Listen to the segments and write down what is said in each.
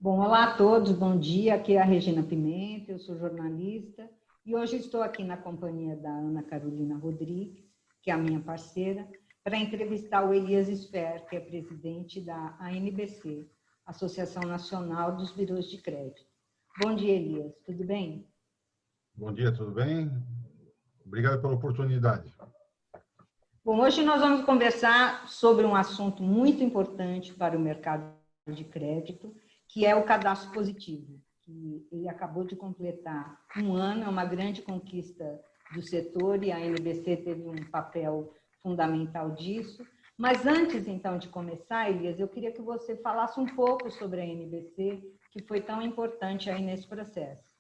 Bom, olá a todos, bom dia. Aqui é a Regina Pimenta, eu sou jornalista e hoje estou aqui na companhia da Ana Carolina Rodrigues, que é a minha parceira, para entrevistar o Elias Sfer, que é presidente da ANBC, Associação Nacional dos Birôs de Crédito. Bom dia, Elias, tudo bem? Bom dia, tudo bem? Obrigado pela oportunidade. Bom, hoje nós vamos conversar sobre um assunto muito importante para o mercado de crédito, que é o cadastro positivo, que ele acabou de completar um ano, é uma grande conquista do setor e a ANBC teve um papel fundamental disso. Mas antes, então, de começar, Elias, eu queria que você falasse um pouco sobre a ANBC, que foi tão importante aí nesse processo.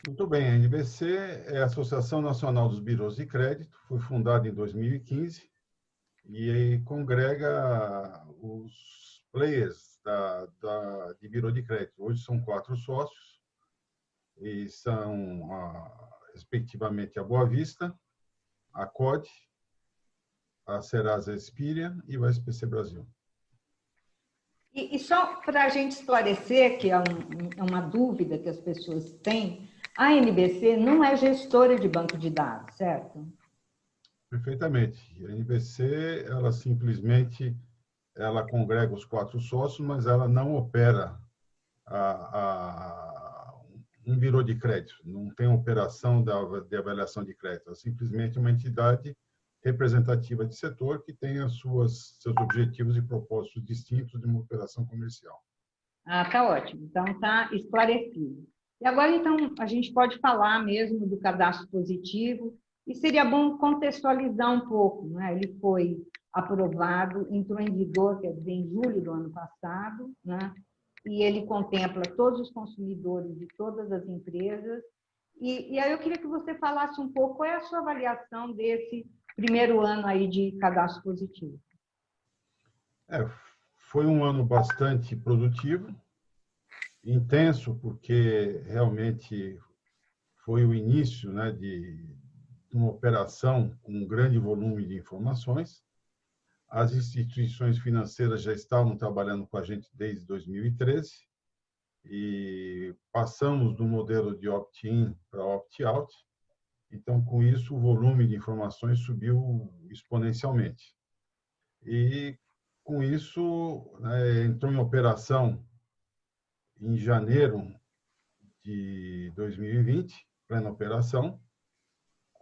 Muito bem, a ANBC é a Associação Nacional dos Birôs de Crédito, foi fundada em 2015 e congrega os players de birô de crédito. Hoje são 4 sócios e são, respectivamente, a Boa Vista, a COD, a Serasa Experian e o SPC Brasil. E só para a gente esclarecer, que é uma dúvida que as pessoas têm, a ANBC não é gestora de banco de dados, certo? Perfeitamente. A ANBC, ela simplesmente congrega os 4 sócios, mas ela não opera um birô de crédito, não tem operação de avaliação de crédito, é simplesmente uma entidade representativa de setor que tem seus objetivos e propósitos distintos de uma operação comercial. Ah, tá ótimo. Então, tá esclarecido. E agora, então, a gente pode falar mesmo do cadastro positivo e seria bom contextualizar um pouco, né? Ele foi aprovado, entrou em vigor, quer dizer, em julho do ano passado, né? E ele contempla todos os consumidores de todas as empresas. E aí eu queria que você falasse um pouco qual é a sua avaliação desse primeiro ano aí de cadastro positivo. Foi um ano bastante produtivo, intenso, porque realmente foi o início, né, de uma operação com um grande volume de informações. As instituições financeiras já estavam trabalhando com a gente desde 2013 e passamos do modelo de opt-in para opt-out. Então, com isso, o volume de informações subiu exponencialmente. E, com isso, entrou em operação em janeiro de 2020, plena operação.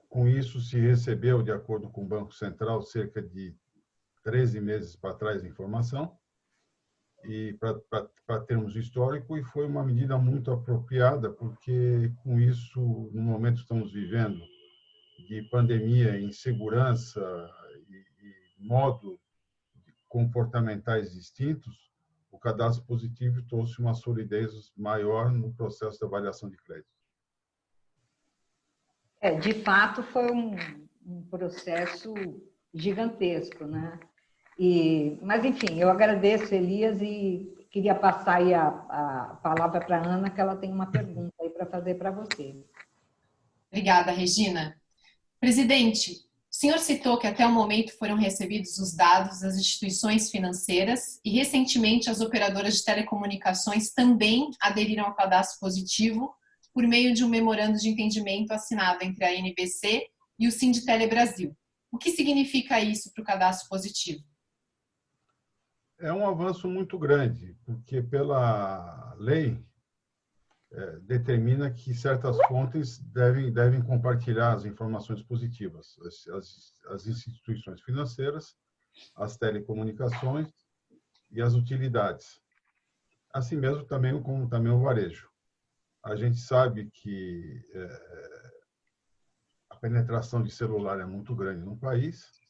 Com isso, se recebeu, de acordo com o Banco Central, cerca de 13 meses para trás de informação, e para termos histórico, e foi uma medida muito apropriada, porque com isso, no momento que estamos vivendo, de pandemia, insegurança e modos comportamentais distintos, o cadastro positivo trouxe uma solidez maior no processo de avaliação de crédito. De fato, foi um processo gigantesco, né? Mas, enfim, eu agradeço, Elias, e queria passar aí a palavra para a Ana, que ela tem uma pergunta aí para fazer para você. Obrigada, Regina. Presidente, o senhor citou que até o momento foram recebidos os dados das instituições financeiras e, recentemente, as operadoras de telecomunicações também aderiram ao cadastro positivo por meio de um memorando de entendimento assinado entre a ANBC e o Sinditele Brasil. O que significa isso para o cadastro positivo? É um avanço muito grande, porque pela lei determina que certas fontes devem compartilhar as informações positivas, as instituições financeiras, as telecomunicações e as utilidades. Assim mesmo como também o varejo. A gente sabe que a penetração de celular é muito grande no país.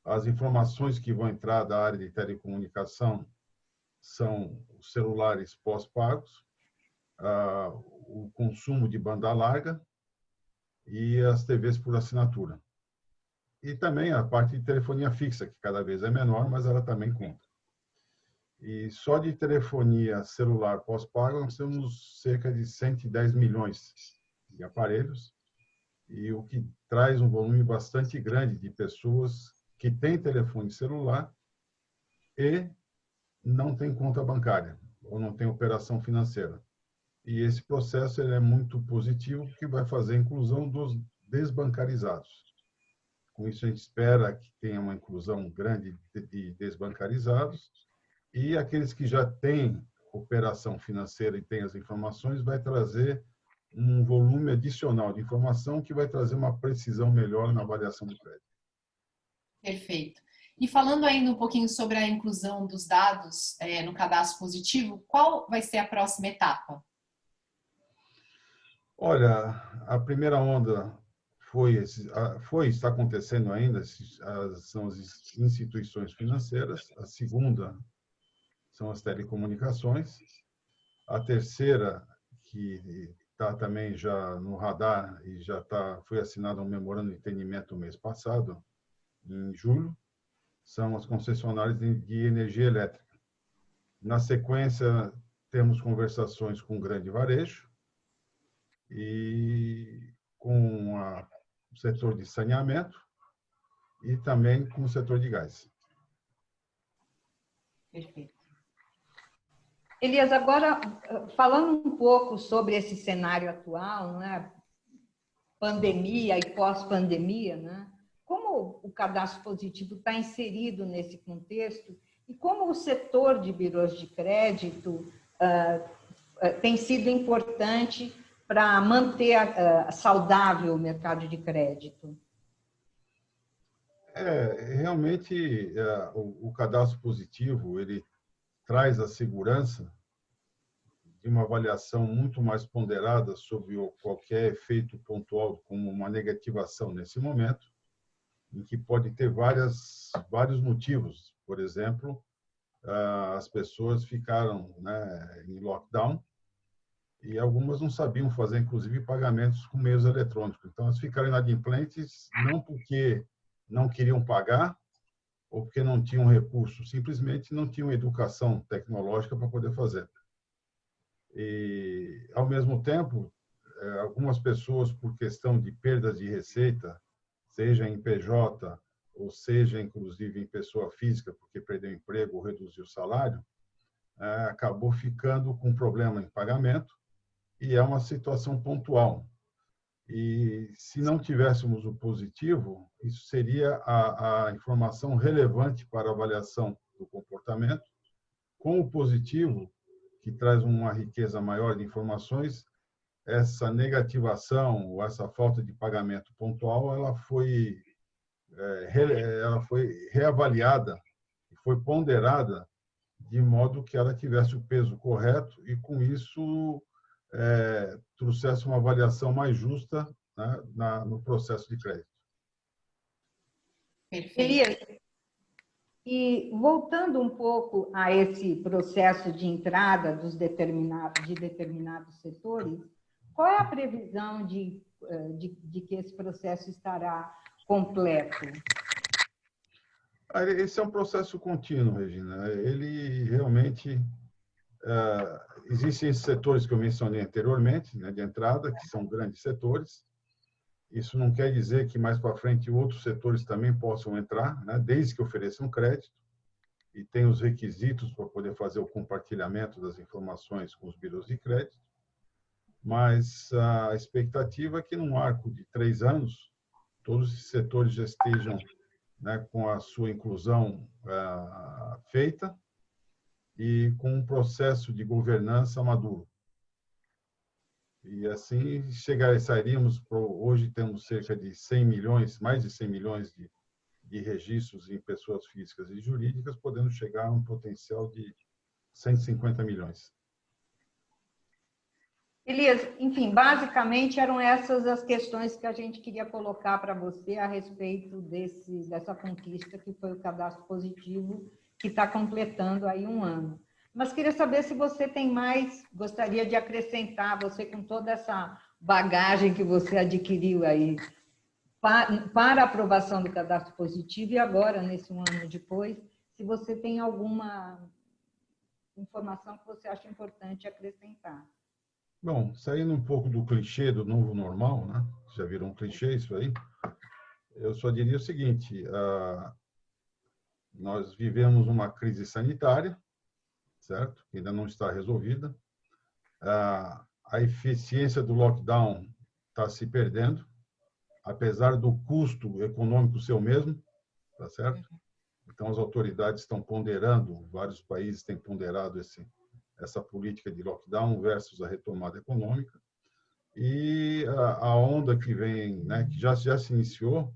As informações que vão entrar da área de telecomunicação são os celulares pós-pagos, o consumo de banda larga e as TVs por assinatura. E também a parte de telefonia fixa, que cada vez é menor, mas ela também conta. E só de telefonia celular pós-pago nós temos cerca de 110 milhões de aparelhos, e o que traz um volume bastante grande de pessoas que têm telefone celular e não têm conta bancária. ou não tem operação financeira. E esse processo ele é muito positivo, porque vai fazer a inclusão dos desbancarizados. Com isso, a gente espera que tenha uma inclusão grande de desbancarizados, e aqueles que já têm operação financeira e têm as informações, vai trazer um volume adicional de informação que vai trazer uma precisão melhor na avaliação do crédito. Perfeito. E falando ainda um pouquinho sobre a inclusão dos dados no cadastro positivo, qual vai ser a próxima etapa? Olha, a primeira onda está acontecendo ainda, são as instituições financeiras. A segunda são as telecomunicações. A terceira, que está também já no radar e foi assinado um memorando de entendimento no mês passado, em julho, são as concessionárias de energia elétrica. Na sequência, temos conversações com o grande varejo e com o setor de saneamento e também com o setor de gás. Perfeito. Elias, agora, falando um pouco sobre esse cenário atual, né? Pandemia e pós-pandemia, né? Como o cadastro positivo está inserido nesse contexto e como o setor de birôs de crédito tem sido importante para manter saudável o mercado de crédito? Realmente, o cadastro positivo ele traz a segurança de uma avaliação muito mais ponderada sobre qualquer efeito pontual, como uma negativação nesse momento, em que pode ter vários motivos. Por exemplo, as pessoas ficaram, né, em lockdown e algumas não sabiam fazer, inclusive, pagamentos com meios eletrônicos. Então, elas ficaram inadimplentes não porque não queriam pagar ou porque não tinham recursos, simplesmente não tinham educação tecnológica para poder fazer. E, ao mesmo tempo, algumas pessoas, por questão de perdas de receita, seja em PJ, ou seja, inclusive em pessoa física, porque perdeu o emprego ou reduziu o salário, acabou ficando com problema em pagamento, e é uma situação pontual. E se não tivéssemos o positivo, isso seria a informação relevante para a avaliação do comportamento. Com o positivo, que traz uma riqueza maior de informações, essa negativação ou essa falta de pagamento pontual, ela foi reavaliada, foi ponderada de modo que ela tivesse o peso correto e, com isso, trouxesse uma avaliação mais justa, né, no processo de crédito. Elias, e voltando um pouco a esse processo de entrada de determinados setores, qual é a previsão de que esse processo estará completo? Esse é um processo contínuo, Regina. Ele realmente... existem esses setores que eu mencionei anteriormente, né, de entrada, que são grandes setores. Isso não quer dizer que mais para frente outros setores também possam entrar, né, desde que ofereçam crédito e tenham os requisitos para poder fazer o compartilhamento das informações com os birôs de crédito. Mas a expectativa é que, num arco de 3 anos, todos esses setores já estejam, né, com a sua inclusão feita e com um processo de governança maduro. E assim sairíamos, hoje temos cerca de 100 milhões, mais de 100 milhões de registros em pessoas físicas e jurídicas, podendo chegar a um potencial de 150 milhões. Elias, enfim, basicamente eram essas as questões que a gente queria colocar para você a respeito dessa conquista que foi o cadastro positivo, que está completando aí 1 ano. Mas queria saber se você tem mais, gostaria de acrescentar, você com toda essa bagagem que você adquiriu aí, para a aprovação do cadastro positivo e agora, nesse 1 ano depois, se você tem alguma informação que você acha importante acrescentar. Bom, saindo um pouco do clichê do novo normal, né? Já virou um clichê isso aí. Eu só diria o seguinte: nós vivemos uma crise sanitária, certo? Ainda não está resolvida. A eficiência do lockdown está se perdendo, apesar do custo econômico ser o mesmo, tá certo? Então, as autoridades estão ponderando, vários países têm ponderado essa política de lockdown versus a retomada econômica. E a onda que vem, né, que já se iniciou,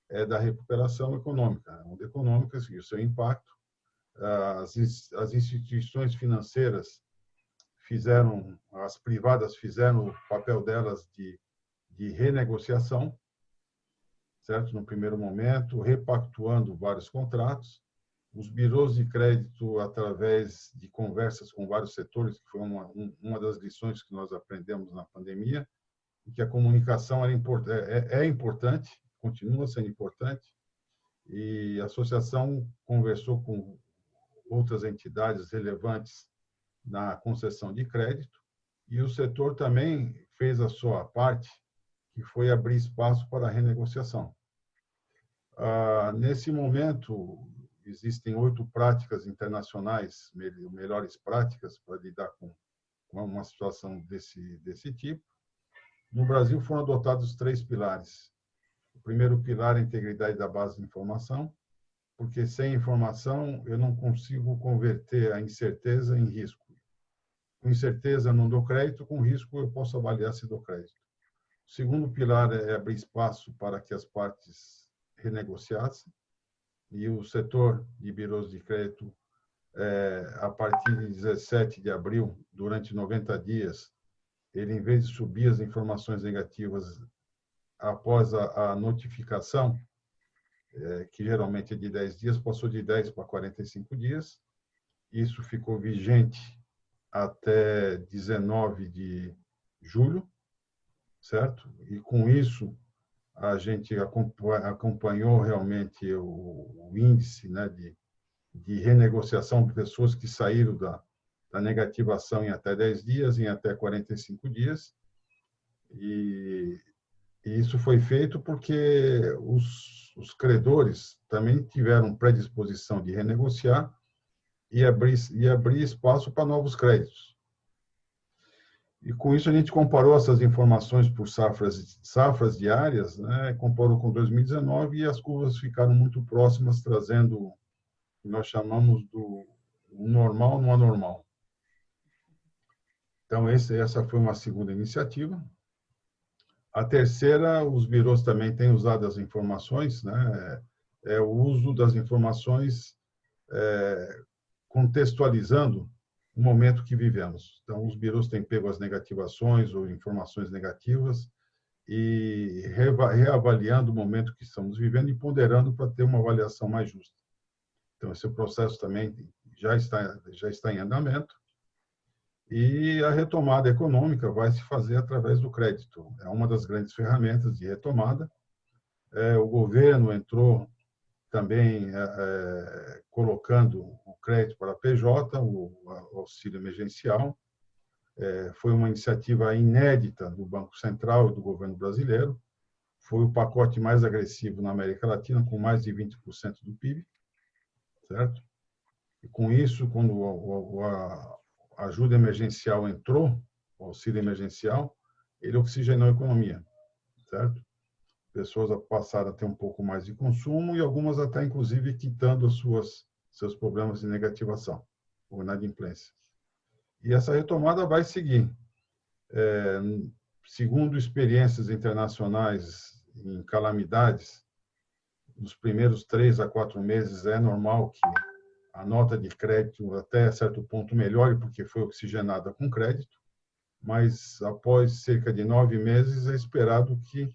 é da recuperação econômica. A onda econômica e o seu impacto. As instituições financeiras as privadas fizeram o papel delas de renegociação, certo? No primeiro momento, repactuando vários contratos. Os birôs de crédito, através de conversas com vários setores, que foi uma das lições que nós aprendemos na pandemia, e que a comunicação é importante, continua sendo importante, e a associação conversou com outras entidades relevantes na concessão de crédito, e o setor também fez a sua parte, que foi abrir espaço para a renegociação. Nesse momento, existem 8 práticas internacionais, melhores práticas para lidar com uma situação desse tipo. No Brasil, foram adotados 3 pilares. O primeiro pilar é a integridade da base de informação, porque sem informação eu não consigo converter a incerteza em risco. Com incerteza não dou crédito, com risco eu posso avaliar se dou crédito. O segundo pilar é abrir espaço para que as partes renegociassem, e o setor de birôs de crédito, a partir de 17 de abril, durante 90 dias, ele, em vez de subir as informações negativas após a notificação, que geralmente é de 10 dias, passou de 10 para 45 dias. Isso ficou vigente até 19 de julho, certo? E com isso, a gente acompanhou realmente o índice, né, de renegociação de pessoas que saíram da negativação em até 10 dias, em até 45 dias. E isso foi feito porque os credores também tiveram predisposição de renegociar e abrir espaço para novos créditos. E com isso a gente comparou essas informações por safras diárias, né? Comparou com 2019 e as curvas ficaram muito próximas, trazendo o que nós chamamos do normal no anormal. Então, essa foi uma segunda iniciativa. A terceira, os birôs também têm usado as informações, né? O uso das informações contextualizando o momento que vivemos. Então, os birôs têm pego as negativações ou informações negativas e reavaliando o momento que estamos vivendo e ponderando para ter uma avaliação mais justa. Então, esse processo também já está em andamento. E a retomada econômica vai se fazer através do crédito. É uma das grandes ferramentas de retomada. O governo entrou também colocando o crédito para a PJ, o auxílio emergencial. Foi uma iniciativa inédita do Banco Central e do governo brasileiro. Foi o pacote mais agressivo na América Latina, com mais de 20% do PIB, certo? E com isso, quando a ajuda emergencial entrou, o auxílio emergencial, ele oxigenou a economia, certo? Pessoas passaram a ter um pouco mais de consumo e algumas até, inclusive, quitando seus problemas de negativação ou inadimplência. E essa retomada vai seguir. Segundo experiências internacionais em calamidades, nos primeiros 3 a 4 meses é normal que a nota de crédito até certo ponto melhore, porque foi oxigenada com crédito, mas após cerca de 9 meses é esperado que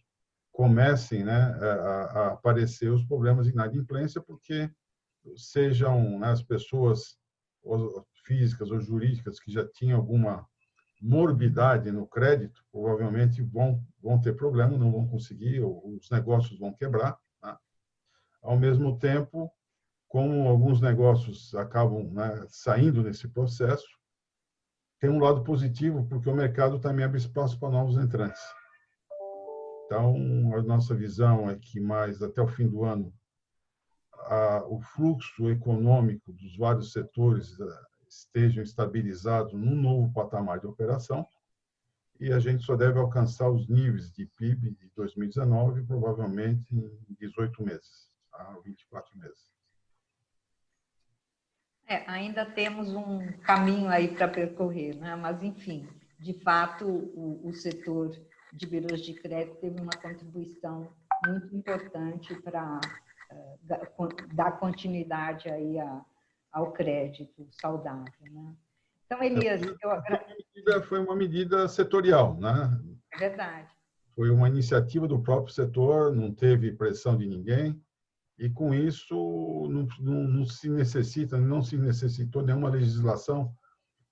comecem, né, a aparecer os problemas de inadimplência, porque sejam, né, as pessoas físicas ou jurídicas que já tinham alguma morbidade no crédito, provavelmente vão ter problema, não vão conseguir, os negócios vão quebrar. Tá? Ao mesmo tempo, como alguns negócios acabam, né, saindo nesse processo, tem um lado positivo, porque o mercado também abre espaço para novos entrantes. Então, a nossa visão é que mais até o fim do ano, o fluxo econômico dos vários setores estejam estabilizados num novo patamar de operação, e a gente só deve alcançar os níveis de PIB de 2019, provavelmente em 18 meses, a 24 meses. Ainda temos um caminho aí para percorrer, né? Mas, enfim, de fato, o setor de bilhões de crédito teve uma contribuição muito importante para dar continuidade aí ao crédito saudável, né? Então, Elias, foi uma medida setorial, né? É verdade. Foi uma iniciativa do próprio setor, não teve pressão de ninguém, e com isso não se necessitou nenhuma legislação,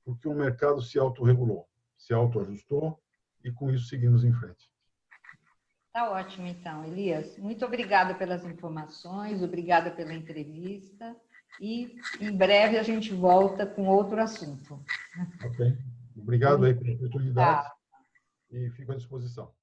porque o mercado se autorregulou, se autoajustou, e com isso seguimos em frente. Tá ótimo, então, Elias. Muito obrigada pelas informações, obrigada pela entrevista, e em breve a gente volta com outro assunto. Ok. Obrigado aí pela oportunidade e fico à disposição.